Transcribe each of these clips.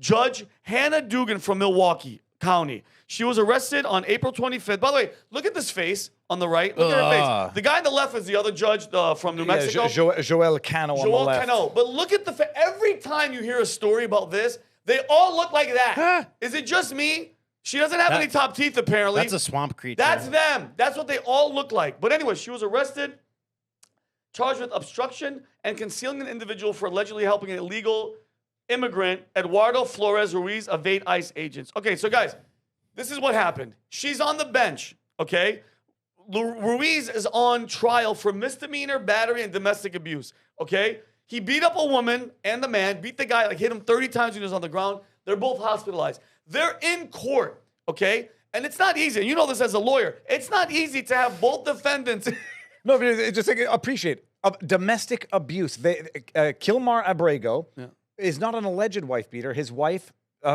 Judge Hannah Dugan from Milwaukee County. She was arrested on April 25th. By the way, look at this face on the right. Look at her face. The guy on the left is the other judge from New Mexico. Joel Cano on the left. Cano. But look at the every time you hear a story about this, they all look like that. Huh? Is it just me? She doesn't have any top teeth, apparently. That's a swamp creature. That's them. That's what they all look like. But anyway, she was arrested, charged with obstruction and concealing an individual for allegedly helping an illegal immigrant, Eduardo Flores Ruiz, evade ICE agents. Okay, so guys, this is what happened. She's on the bench, okay? Ruiz is on trial for misdemeanor, battery, and domestic abuse, okay? He beat up a woman and the man, beat the guy, like hit him 30 times when he was on the ground. They're both hospitalized. They're in court, okay? And it's not easy. You know this as a lawyer. It's not easy to have both defendants. No, but just like, appreciate domestic abuse. Kilmar Abrego is not an alleged wife beater. His wife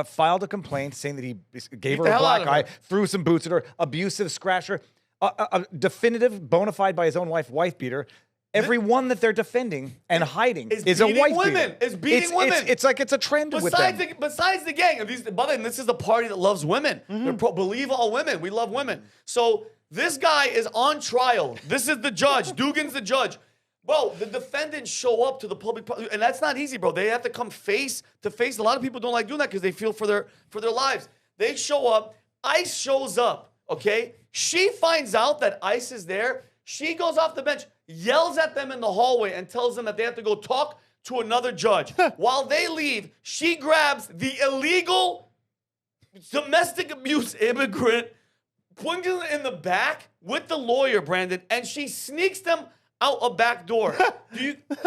filed a complaint saying that he gave her a black eye, threw some boots at her, abusive, scratched her. A definitive, bona fide by his own wife beater. Everyone that they're defending and hiding is a wife beater. Is beating women. It's like it's a trend with them. Besides the gang, and this is the party that loves women. Believe all women. We love women. So this guy is on trial. This is the judge. Dugan's the judge. Bro, the defendants show up to the public, and that's not easy, bro. They have to come face to face. A lot of people don't like doing that because they feel for their lives. They show up. ICE shows up, okay? She finds out that ICE is there. She goes off the bench, yells at them in the hallway, and tells them that they have to go talk to another judge. While they leave, she grabs the illegal domestic abuse immigrant, puts him in the back with the lawyer, Brandon, and she sneaks them out a back door.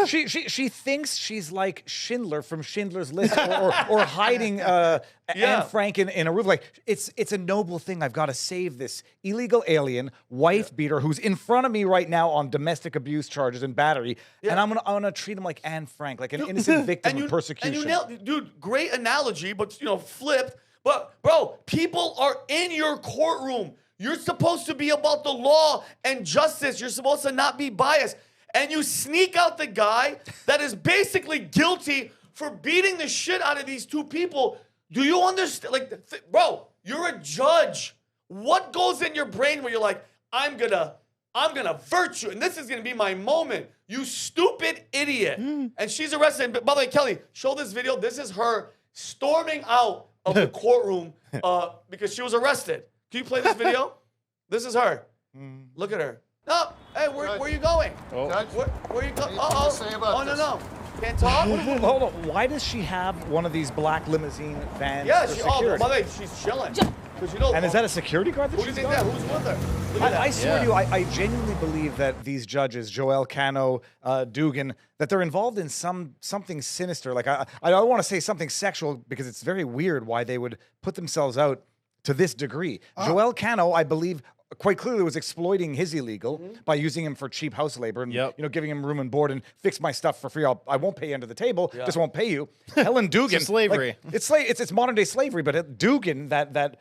She thinks she's like Schindler from Schindler's List or hiding Anne Frank in a roof. Like, it's a noble thing. I've got to save this illegal alien wife beater who's in front of me right now on domestic abuse charges and battery. And I'm gonna treat him like Anne Frank, like an innocent victim of persecution. And you nailed, dude, great analogy, but flipped. But bro, people are in your courtroom. You're supposed to be about the law and justice. You're supposed to not be biased. And you sneak out the guy that is basically guilty for beating the shit out of these two people. Do you understand? Like, bro, you're a judge. What goes in your brain where you're like, I'm gonna virtue, and this is gonna be my moment. You stupid idiot. And she's arrested. By the way, Kelly, show this video. This is her storming out of the courtroom because she was arrested. Can you play this video? This is her. Look at her. No, hey, where are you going? Judge, where are you going? what do you say about this? No. Can't talk? Hold on. Why does she have one of these black limousine vans for security? By the way, she's chilling. And is that a security guard that who do you think that? Who's with her? Look at that. I swear to you, I genuinely believe that these judges, Joel Cano, Dugan, that they're involved in something sinister. Like, I don't want to say something sexual because it's very weird why they would put themselves out to this degree. Joel Cano, I believe, quite clearly was exploiting his illegal by using him for cheap house labor and giving him room and board and fix my stuff for free. I won't pay you under the table, just won't pay you. Helen Dugan, it's slavery. Like, it's modern day slavery, but Dugan, that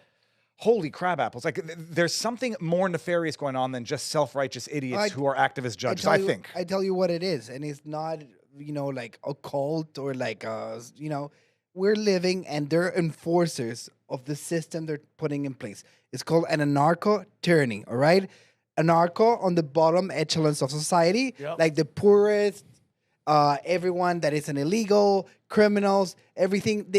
holy crab apples. Like, there's something more nefarious going on than just self-righteous idiots who are activist judges, I think. I tell you what it is, and it's not, like a cult or like, we're living and they're enforcers of the system they're putting in place. It's called an anarcho-tyranny, all right? Anarcho on the bottom echelons of society, like the poorest, everyone that is an illegal, criminals, everything.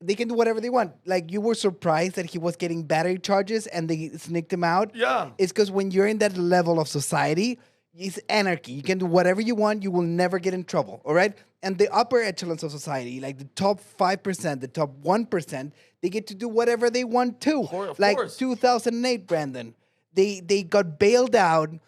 They can do whatever they want. Like, you were surprised that he was getting battery charges and they sneaked him out. Yeah. It's because when you're in that level of society, it's anarchy. You can do whatever you want. You will never get in trouble, all right? And the upper echelons of society, like the top 5%, the top 1%, they get to do whatever they want too. Of like course. 2008, Brandon. They got bailed out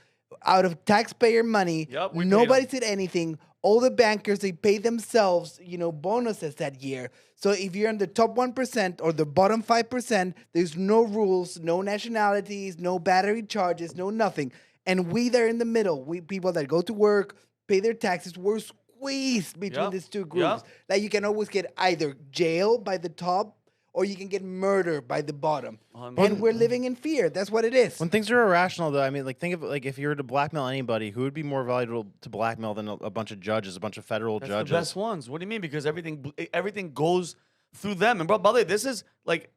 of taxpayer money. Yep, Nobody did anything. All the bankers, they pay themselves, bonuses that year. So if you're in the top 1% or the bottom 5%, there's no rules, no nationalities, no battery charges, no nothing. And we there in the middle, we people that go to work, pay their taxes, we're squeezed between these two groups. Like, you can always get either jail by the top or you can get murder by the bottom. And we're living in fear. That's what it is. When things are irrational, though, I mean, like, think of, like, if you were to blackmail anybody, who would be more valuable to blackmail than a bunch of judges, a bunch of federal judges? The best ones. What do you mean? Because everything goes through them. And bro, by the way, this is like,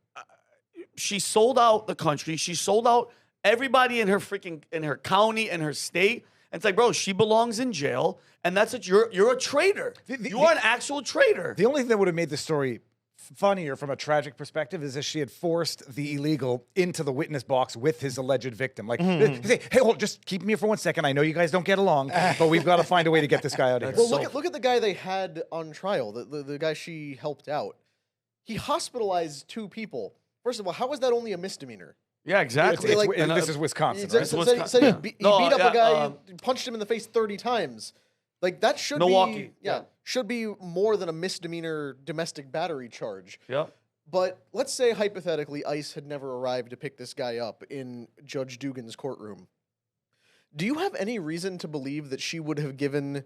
she sold out the country. She sold out everybody in her county and her state. And it's like, bro, she belongs in jail, and that's it. You're a traitor. You are an actual traitor. The only thing that would have made the story funnier from a tragic perspective is if she had forced the illegal into the witness box with his alleged victim. Like, say, hey, hold, just keep me here for 1 second. I know you guys don't get along, but we've got to find a way to get this guy out of here. Well, look at the guy they had on trial, the guy she helped out. He hospitalized 2 people. First of all, how is that only a misdemeanor? Yeah, exactly. This is Wisconsin, right? He beat up a guy, punched him in the face 30 times. Like, that should Milwaukee. be should be more than a misdemeanor domestic battery charge. Yeah. But let's say, hypothetically, ICE had never arrived to pick this guy up in Judge Dugan's courtroom. Do you have any reason to believe that she would have given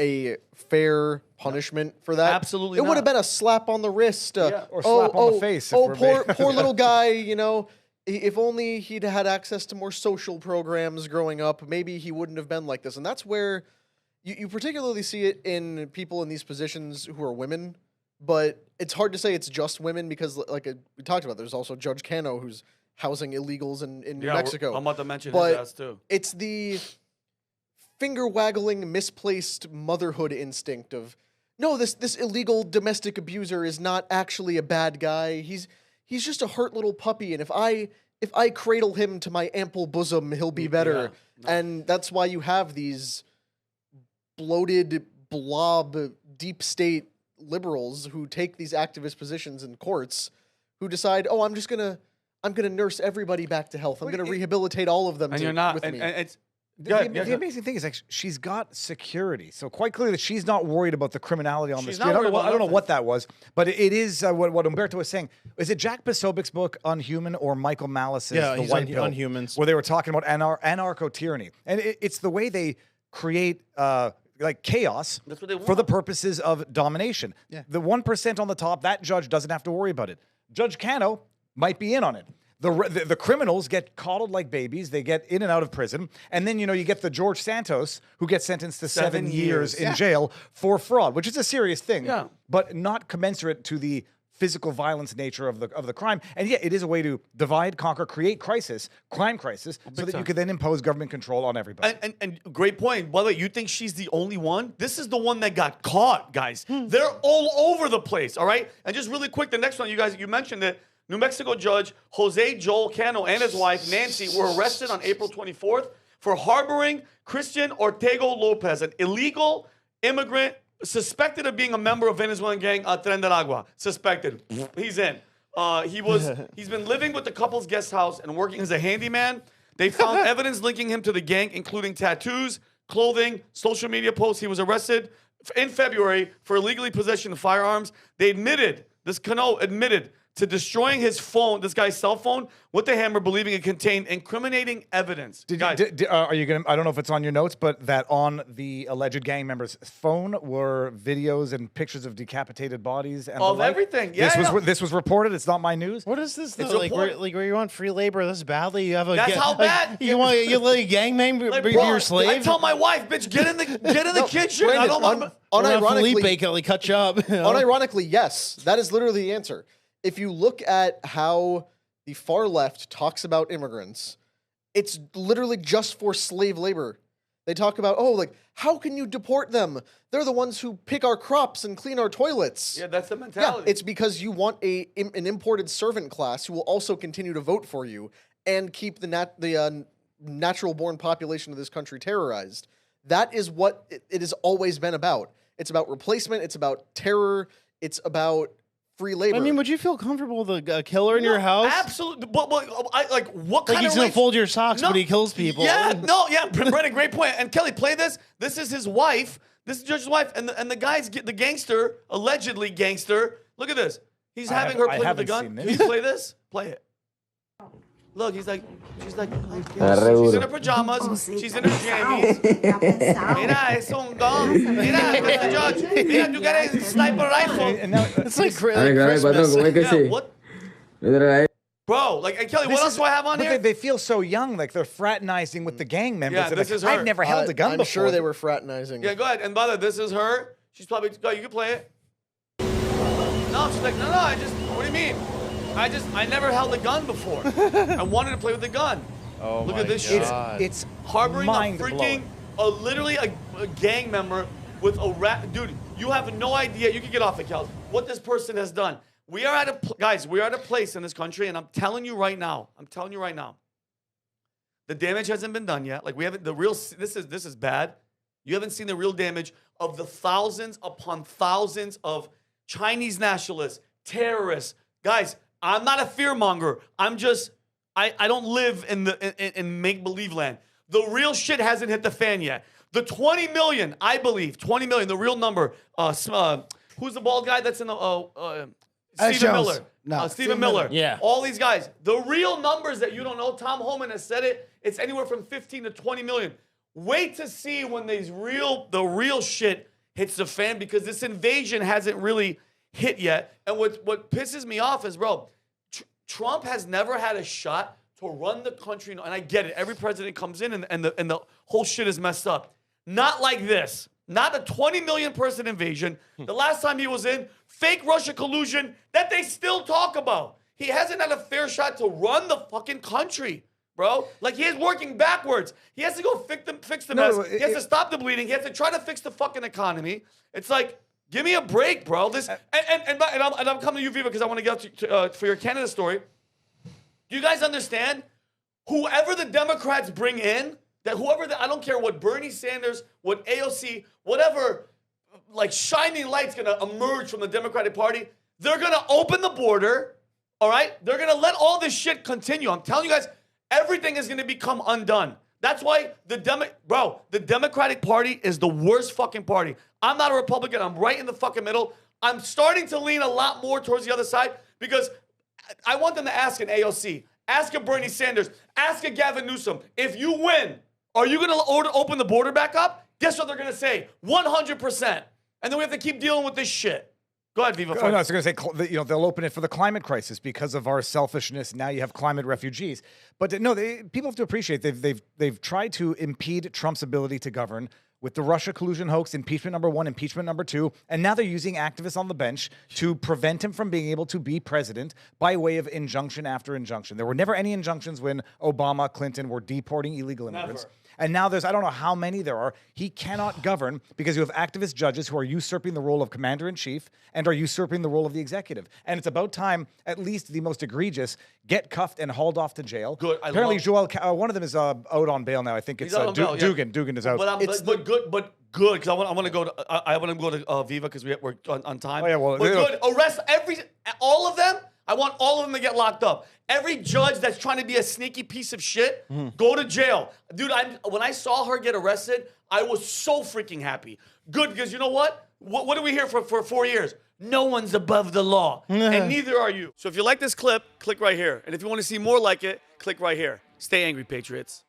a fair punishment for that? Absolutely It not. would have been a slap on the wrist. Or slap on the face. Poor little guy, you know. If only he'd had access to more social programs growing up, maybe he wouldn't have been like this. And that's where you particularly see it in people in these positions who are women. But it's hard to say it's just women because, like we talked about, there's also Judge Keno who's housing illegals in New Mexico. I'm about to mention But his ass too. It's the finger-waggling, misplaced motherhood instinct of, no, this illegal domestic abuser is not actually a bad guy. He's just a hurt little puppy, and if I cradle him to my ample bosom, he'll be better. Yeah. And that's why you have these bloated blob deep state liberals who take these activist positions in courts who decide, oh, I'm gonna nurse everybody back to health. I'm gonna rehabilitate all of them And to, you're not. with And me. it's The amazing thing is, like, she's got security, so quite clearly that she's not worried about the criminality on the She's street. not I don't worried know about nothing. what that was, but it is what Umberto was saying. Is it Jack Posobiec's book Unhuman or Michael Malice's Yeah, The he's White on Pill, Unhumans. where they were talking about anarcho-tyranny, and it's the way they create like chaos That's what they for the want. purposes of domination. Yeah. The 1% on the top, that judge doesn't have to worry about it. Judge Cano might be in on it. The criminals get coddled like babies. They get in and out of prison. And then, you get the George Santos who gets sentenced to 7 years in jail for fraud, which is a serious thing, Yeah. but not commensurate to the physical violence nature of the crime. And yeah, it is a way to divide, conquer, create crime crisis, so that you can then impose government control on everybody. And great point. By the way, you think she's the only one? This is the one that got caught, guys. They're all over the place, all right? And just really quick, the next one, you mentioned it. New Mexico judge Jose Joel Cano and his wife, Nancy, were arrested on April 24th for harboring Christian Ortego Lopez, an illegal immigrant suspected of being a member of Venezuelan gang Tren del Agua. Suspected. He's in. He's been living with the couple's guest house and working as a handyman. They found evidence linking him to the gang, including tattoos, clothing, social media posts. He was arrested in February for illegally possession of firearms. This Keno admitted to destroying his phone, this guy's cell phone, with the hammer, believing it contained incriminating evidence. Are you gonna? I don't know if it's on your notes, but that on the alleged gang member's phone were videos and pictures of decapitated bodies and Of the like. everything. This was reported. It's not my news. What is this? It's Though? a point. Where you want free labor this badly? You have a That's how bad- you let a gang member Like, be bro, your slave. I tell my wife, bitch, get in the kitchen. I Brandon, don't want. unironically, Felipe cut you up. You know? unironically, yes, that is literally the answer. If you look at how the far left talks about immigrants, it's literally just for slave labor. They talk about, how can you deport them? They're the ones who pick our crops and clean our toilets. Yeah, that's the Yeah, mentality. it's because you want an imported servant class who will also continue to vote for you and keep the natural-born population of this country terrorized. That is what it has always been about. It's about replacement. It's about terror. It's about free labor. I mean, would you feel comfortable with a killer in your house? Absolutely. But what Like kind he's of gonna race- fold your socks, No. but he kills people. Yeah, Brennan, great point. And Kelly, play this. This is his wife. This is the judge's wife, and the guy's the gangster, allegedly gangster. Look at this. He's having her play with the haven't gun. seen Can this. you play this? Play it. Look, she's like, she's in her pajamas. She's in her jammies. Mira, es un don. Mira, Mr. Judge. Mira, you got a sniper rifle. And now, It's like Ay, caray, patrón, ¿cómo es que Yeah, sí? what? Mira ahí. Bro, like, and Kelly, this what else is- do I have on but here? they feel so young, like they're fraternizing with the gang members. Yeah, They're this like, is her. I've never held a gun I'm before. sure they were fraternizing. Yeah, go ahead. And by the way, this is her. She's probably, go, you can play it. No, she's like, no, what do you mean? I never held a gun before. I wanted to play with the gun. Oh Look my at this God. shit. It's Harboring a mind-blowing. freaking, literally a gang member with a rat. Dude, you have no idea. You can get off it, Cal. What this person has done. We are at a place in this country, and I'm telling you right now. The damage hasn't been done yet. Like we haven't. This is bad. You haven't seen the real damage of the thousands upon thousands of Chinese nationalists, terrorists. Guys, I'm not a fearmonger. I don't live in make-believe land. The real shit hasn't hit the fan yet. The 20 million, I believe, 20 million, the real number. Who's the bald guy that's in the Stephen Jones. Miller? No, Stephen Miller. Yeah. All these guys. The real numbers that you don't know, Tom Homan has said it, it's anywhere from 15 to 20 million. Wait to see when the real shit hits the fan, because this invasion hasn't really hit yet. And what pisses me off is, bro, Trump has never had a shot to run the country. And I get it. Every president comes in and the whole shit is messed up. Not like this. Not a 20 million person invasion. The last time he was in, fake Russia collusion that they still talk about. He hasn't had a fair shot to run the fucking country, bro. Like, he is working backwards. He has to go fix the mess. He has to stop the bleeding. He has to try to fix the fucking economy. It's like, give me a break, bro. This and I'm coming to you, Viva, because I want to get to for your Canada story. Do you guys understand? Whoever the Democrats bring in, I don't care what Bernie Sanders, what AOC, whatever, like shining light's gonna emerge from the Democratic Party, they're gonna open the border, all right? They're gonna let all this shit continue. I'm telling you guys, everything is gonna become undone. That's why the Democratic Party is the worst fucking party. I'm not a Republican. I'm right in the fucking middle. I'm starting to lean a lot more towards the other side because I want them to ask an AOC, ask a Bernie Sanders, ask a Gavin Newsom, if you win, are you going to open the border back up? Guess what they're going to say? 100%. And then we have to keep dealing with this shit. Go ahead, Viva. Oh, no, I was going to say, they'll open it for the climate crisis because of our selfishness. Now you have climate refugees. But no, people have to appreciate they've tried to impede Trump's ability to govern with the Russia collusion hoax, impeachment number 1, impeachment number 2, and now they're using activists on the bench to prevent him from being able to be president by way of injunction after injunction. There were never any injunctions when Obama, Clinton were deporting illegal immigrants. Never. And now there's, I don't know how many there are. He cannot govern because you have activist judges who are usurping the role of commander-in-chief and are usurping the role of the executive. And it's about time, at least the most egregious, get cuffed and hauled off to jail. Good. Apparently, one of them is out on bail now. I think it's out on bail, yeah. Dugan. Dugan is out. But good, because I want to go to Viva because we're on time. Oh, yeah, well, but good. Arrest all of them. I want all of them to get locked up. Every judge that's trying to be a sneaky piece of shit, go to jail. Dude, when I saw her get arrested, I was so freaking happy. Good, because you know what? What are we here for 4 years? No one's above the law, and neither are you. So if you like this clip, click right here. And if you want to see more like it, click right here. Stay angry, Patriots.